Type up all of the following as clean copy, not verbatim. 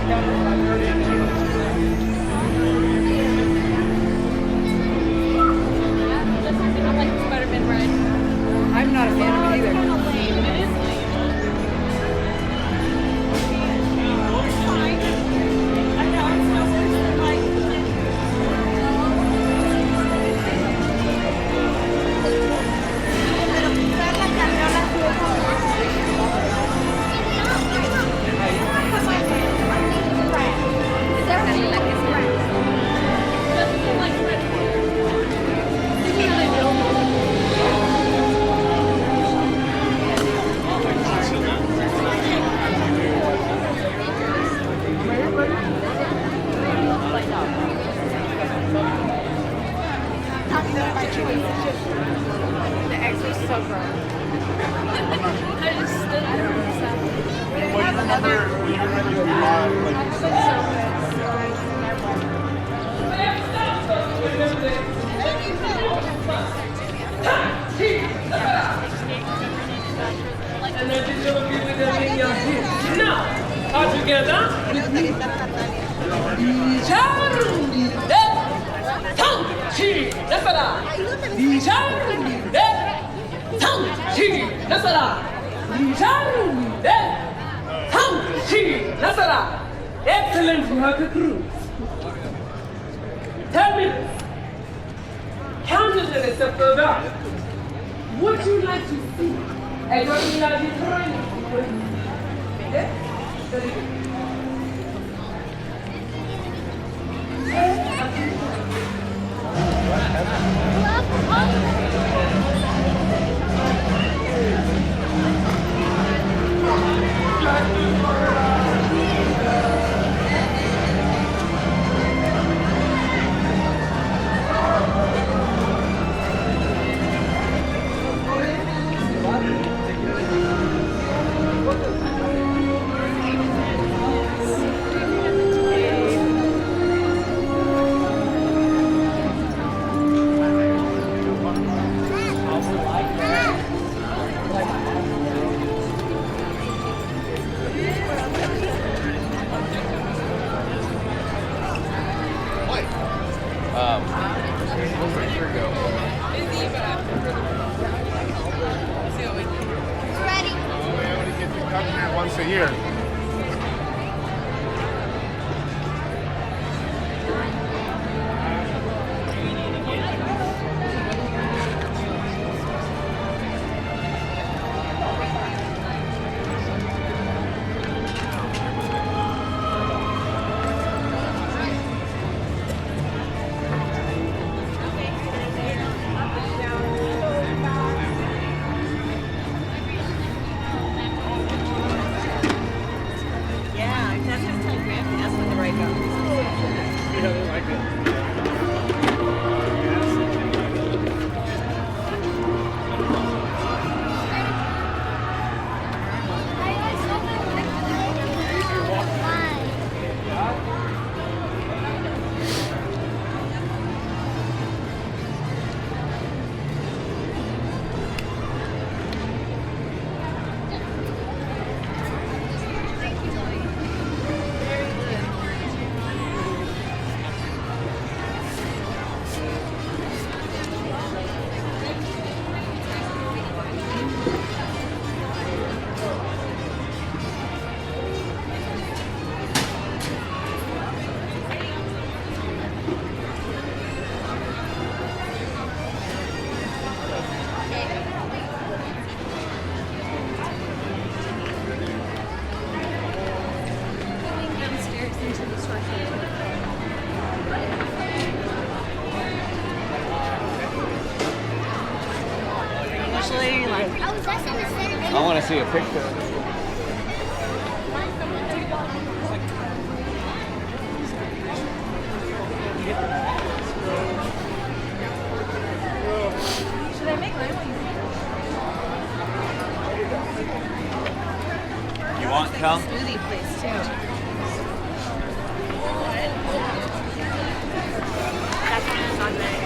I'm not a fan of it either. Excellent, you have the crew. Tell me this. Counter step further. Would you like to see a gorilla training? Yes? Very good. I want to see a picture. Should I make mine? You want Cal? Smoothie place too. That's on there.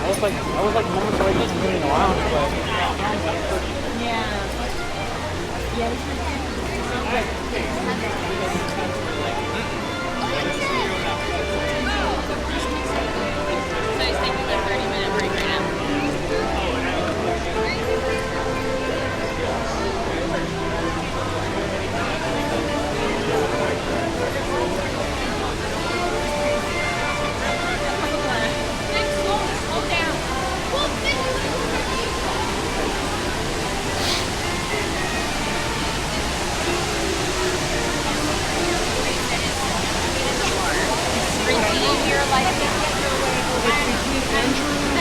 I was like moments away just moving around, but So he's taking a 30-minute break right now. Slow down.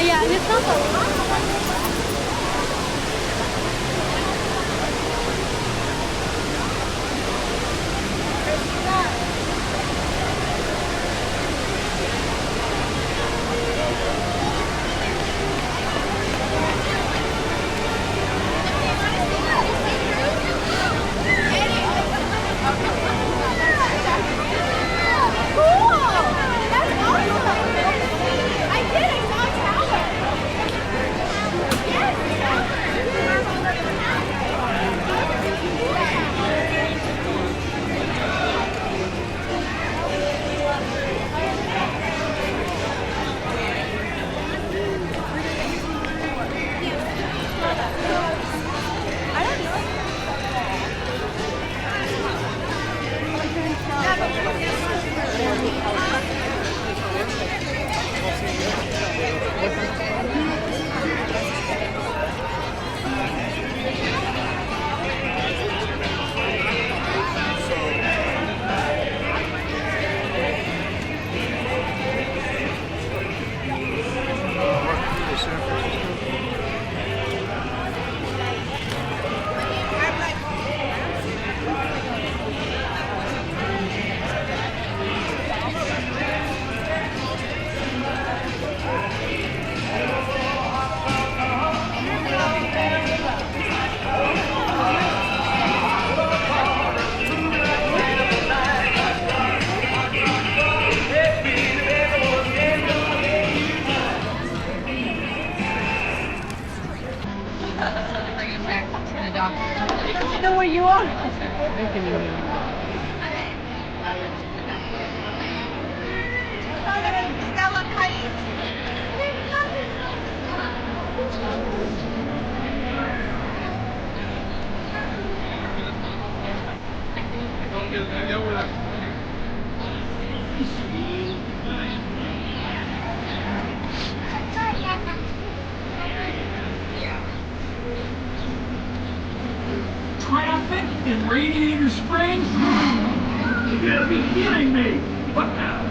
Yeah, and it's not the I know where you are. Triumphant in Radiator Springs? You gotta be kidding me! What now?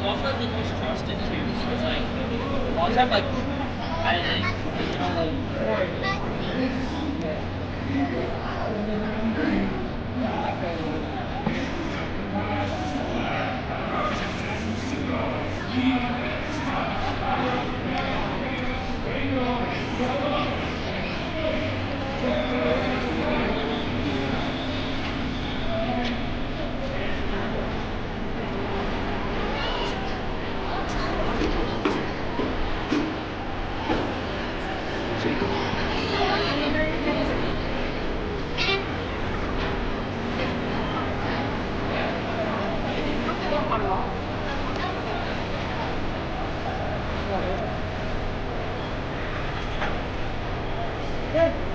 also the most trusted too, so it's like a lot of time like I like you know like Good.